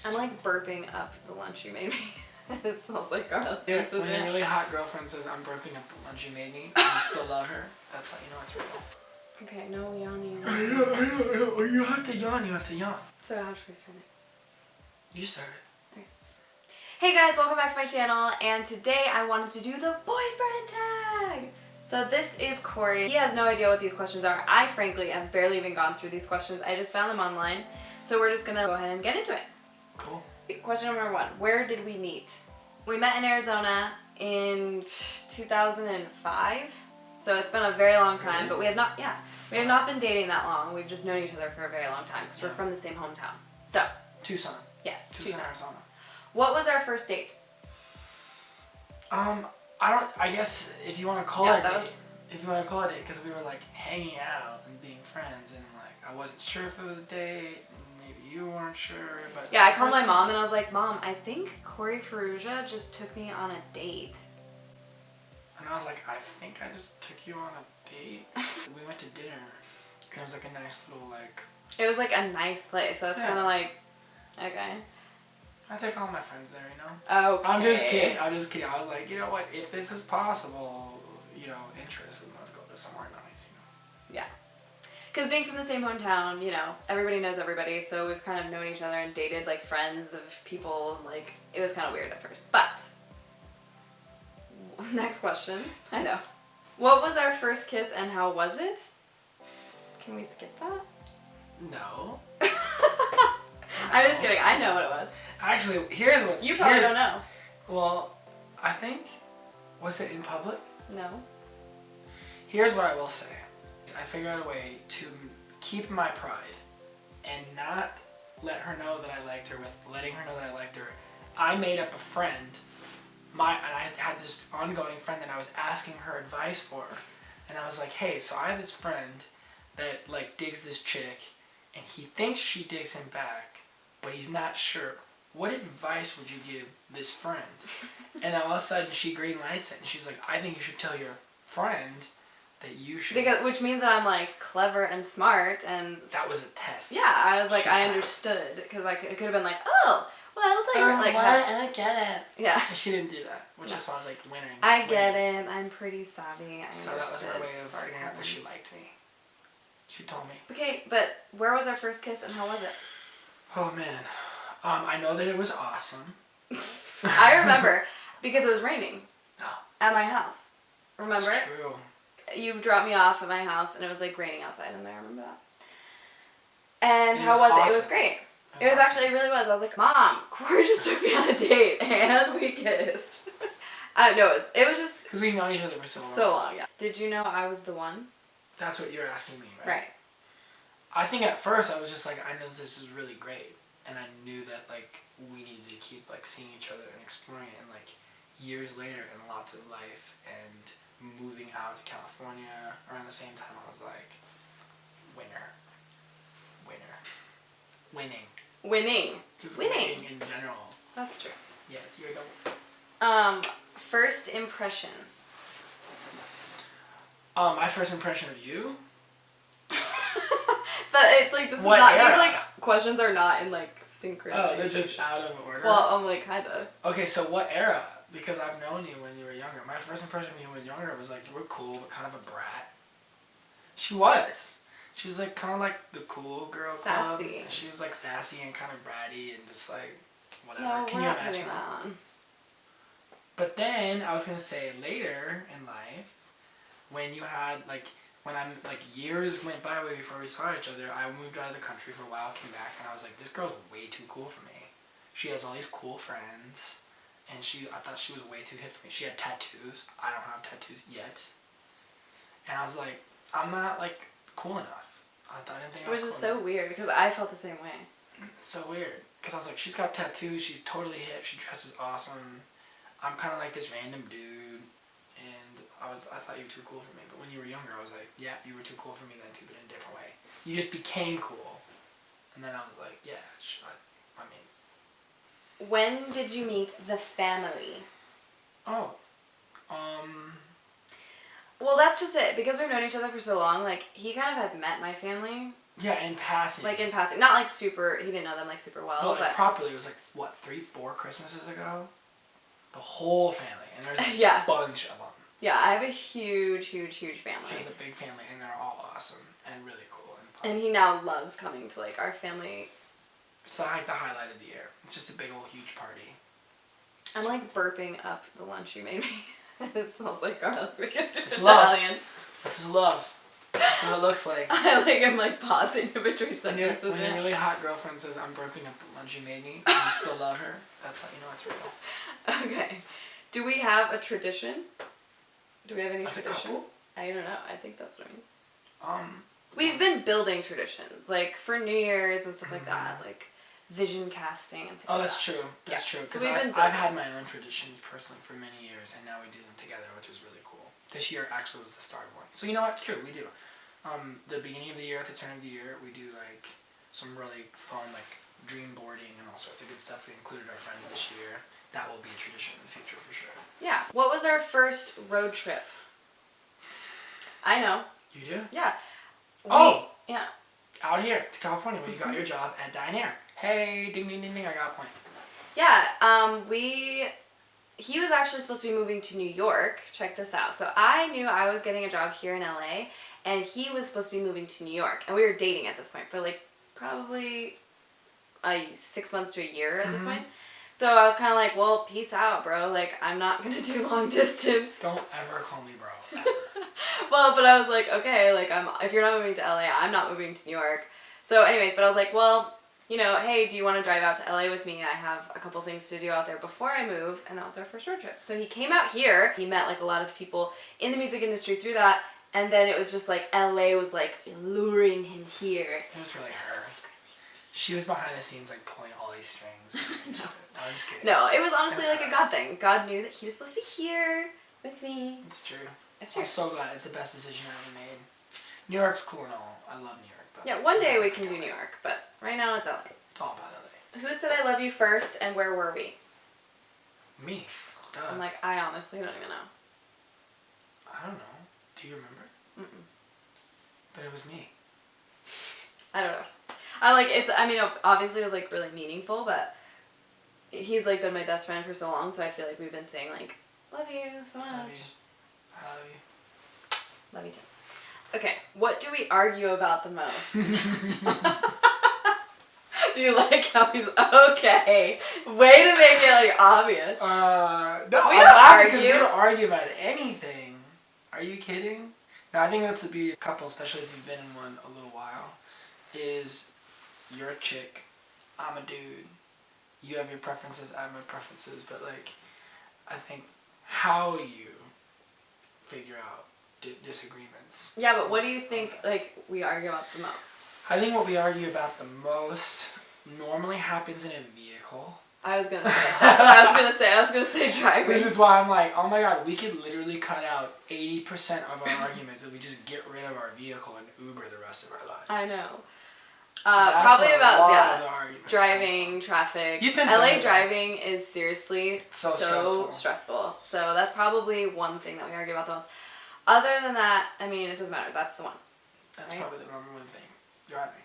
I'm like burping up the lunch you made me. It smells like garlic. Yeah, when your really hot girlfriend says, I'm burping up the lunch you made me, and you still love her, that's how you know it's real. Okay, no yawning. Oh, you have to yawn, So how should we start it? You started. Okay. Hey guys, welcome back to my channel, and today I wanted to do the boyfriend tag! So this is Corey. He has no idea what these questions are. I frankly have barely even gone through these questions. I just found them online. So we're just gonna go ahead and get into it. Cool. Question number 1, where did we meet? We met in Arizona in 2005. So it's been a very long time, but we have not been dating that long. We've just known each other for a very long time because we're from the same hometown. So. Tucson. Yes, Tucson, Arizona. What was our first date? I guess if you want to call it a date. If you want to call it a date, because we were like hanging out and being friends, and like I wasn't sure if it was a date, and maybe you weren't sure, but yeah, I called my mom and I was like, Mom, I think Corey Ferrugia just took me on a date. And I was like, I think I just took you on a date. We went to dinner. It was like a nice little like. It was like a nice place, so it's kind of like, okay. I take all my friends there, you know? Okay. I'm just kidding. I was like, you know what? If this is possible, you know, interest, then let's go to somewhere nice, you know? Yeah. Because being from the same hometown, you know, everybody knows everybody, so we've kind of known each other and dated like friends of people. Like, it was kind of weird at first. But, next question. I know. What was our first kiss and how was it? Can we skip that? No. I'm just kidding. I know what it was. Actually, here's what's... You probably don't know. Well, I think... Was it in public? No. Here's what I will say. I figured out a way to keep my pride and not let her know that I liked her with letting her know that I liked her. I made up a friend. And I had this ongoing friend that I was asking her advice for. And I was like, hey, so I have this friend that like digs this chick and he thinks she digs him back, but he's not sure. What advice would you give this friend? And all of a sudden she green lights it and she's like, I think you should tell your friend that you should. Which means that I'm like clever and smart and. That was a test. Yeah, I was like, I understood because I could have been like, oh, well, I'll tell you. Like, what? I don't get it. Yeah. And she didn't do that, which is why I was like winning. I get it. I'm pretty savvy. So that was her way of figuring out that she liked me. She told me. Okay, but where was our first kiss and how was it? Oh man. I know that it was awesome. I remember because it was raining No. at my house. Remember? That's true. You dropped me off at my house and it was like raining outside and I remember that. And how was awesome. it? It was great. It was actually, it really was. I was like, Mom, Corey just took me on a date and we kissed. No, it was just... Because we've known each other for so long. So long, yeah. Did you know I was the one? That's what you're asking me, right? Right. I think at first I was just like, I know this is really great. And I knew that like we needed to keep like seeing each other and exploring it. And like years later and lots of life and moving out to California around the same time, I was like, winning. Just winning in general. That's true. Yes, you're the first impression. My first impression of you? But it's like, this is What not, era? these like questions are not in like synchronization. Oh, they're just out of order? Well, I'm like, kinda. Okay, so what era? Because I've known you when you were younger. My first impression of you when you were younger was like, you were cool, but kind of a brat. She was. She was like kind of like the cool girl club. Sassy. She was like sassy and kind of bratty and just like whatever. No, Can we're you not imagine doing that? But then I was gonna say later in life, when you had like when I'm like years went by before we saw each other, I moved out of the country for a while, came back, and I was like, this girl's way too cool for me. She has all these cool friends, and I thought she was way too hip for me. She had tattoos. I don't have tattoos yet. And I was like, I'm not like cool enough. I didn't think I was cool Which is so weird because I felt the same way. It's so weird. Because I was like, she's got tattoos, she's totally hip, she dresses awesome. I'm kind of like this random dude. And I thought you were too cool for me. But when you were younger, I was like, yeah, you were too cool for me then too, but in a different way. You just became cool. And then I was like, yeah, I mean. When did you meet the family? Oh. Well, that's just it. Because we've known each other for so long, like, he kind of had met my family Yeah, in passing. Like in passing, not like super. He didn't know them like super well, but like properly, it was like what 3-4 Christmases ago. The whole family, and there's a bunch of them. Yeah, I have a huge family. She has a big family, and they're all awesome and really cool and fun. And he now loves coming to like our family. It's like the highlight of the year. It's just a big old huge party. I'm like burping up the lunch you made me. It smells like garlic because you're It's Italian. Love. This is love. This is what it looks like. I'm like pausing in between When sentences. your really hot girlfriend says, "I'm burping up the lunch you made me," and you still love her, that's how you know it's real. Okay. Do we have a tradition? Do we have any As a traditions? couple? I don't know. I think that's what it means. Um, We've been building traditions, like for New Year's and stuff like that, like vision casting and stuff oh, like that's that. true. That's Yeah. true. So Because we've been I've building. had my own traditions personally for many years, and now we do them together, which is really cool. This year actually was the start of one. So you know what? True, we do. The beginning of the year, at the turn of the year, we do like some really fun like dream boarding and all sorts of good stuff. We included our friends this year. That will be a tradition in the future for sure. Yeah. What was our first road trip? I know. You do? Yeah. Oh! Yeah. Out here to California where you got your job at Diner. Hey, ding ding ding ding, I got a point. Yeah. He was actually supposed to be moving to New York. Check this out. So I knew I was getting a job here in LA, and he was supposed to be moving to New York. And we were dating at this point for like probably 6 months to a year at this point. So I was kind of like, well, peace out, bro. Like, I'm not going to do long distance. Don't ever call me bro. Ever. Well, but I was like, okay, like, if you're not moving to LA, I'm not moving to New York. So anyways, but I was like, well, you know, hey, do you want to drive out to LA with me? I have a couple things to do out there before I move. And that was our first road trip. So he came out here. He met like a lot of people in the music industry through that. And then it was just like LA was like luring him here. It was really her. She was behind the scenes like pulling all these strings. No, I'm just kidding. No, it was honestly It was like a her. God thing. God knew that he was supposed to be here with me. It's true. It's true. I'm so glad. It's the best decision I ever made. New York's cool and all. I love New York. But Yeah, one day we it's can do LA. New York, but right now it's LA. It's all about LA. Who said I love you first and where were we? Me. Duh. I'm like, I honestly don't even know. I don't know. Do you remember? Mm-mm. But it was me. I don't know. I mean, obviously it was like really meaningful, but he's like been my best friend for so long, so I feel like we've been saying like, love you so much. Love you. I love you. Love you too. Okay, what do we argue about the most? Do you like how he's okay? Way to make it like obvious. No, We I'm don't laughing because we argue. don't argue about anything. Are you kidding? No, I think that's the beauty of a couple, especially if you've been in one a little while, is you're a chick, I'm a dude. You have your preferences, I have my preferences, but like, I think how you figure out disagreements. Yeah, but what do you think like we argue about the most? I think what we argue about the most normally happens in a vehicle. I was gonna say. That's what I was gonna say. I was gonna say driving. Which is why I'm like, oh my god, we could literally cut out 80% of our arguments if we just get rid of our vehicle and Uber the rest of our lives. I know. That's Probably where a about lot of the arguments come driving, traffic. You've been LA better. driving is seriously So stressful. So that's probably one thing that we argue about the most. Other than that, I mean, it doesn't matter. That's the one. That's right? probably the number one thing. Driving.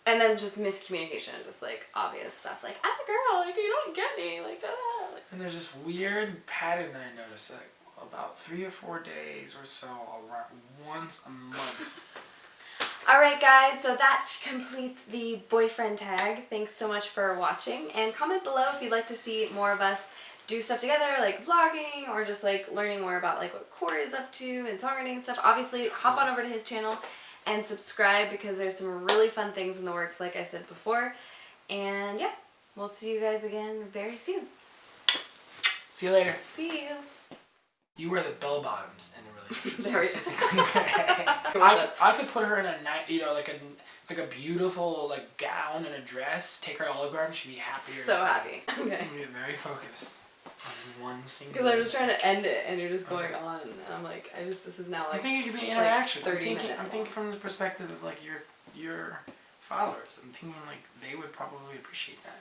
And then just miscommunication, just like obvious stuff, like I'm a girl, like you don't get me, like da. Like, And there's this weird pattern that I noticed, like about 3 or 4 days or so, around once a month. All right, guys, so that completes the boyfriend tag. Thanks so much for watching, and comment below if you'd like to see more of us do stuff together, like vlogging or just like learning more about like what Corey is up to and songwriting and stuff. Obviously, hop on over to his channel and subscribe because there's some really fun things in the works, like I said before. And yeah, we'll see you guys again very soon. See you later. See you. You wear the bell bottoms in the relationship There we go. specifically today. I could put her in a night, like a beautiful like gown and a dress. Take her to Olive Garden, she'd be happier. So happy. Okay. You'd be very focused on one single. Because I'm just trying to end it, and you're just going Okay. on, and I'm like, this is now I like. think it could be like interaction. 30 I'm minutes thinking long. from the perspective of like your followers. I'm thinking like they would probably appreciate that.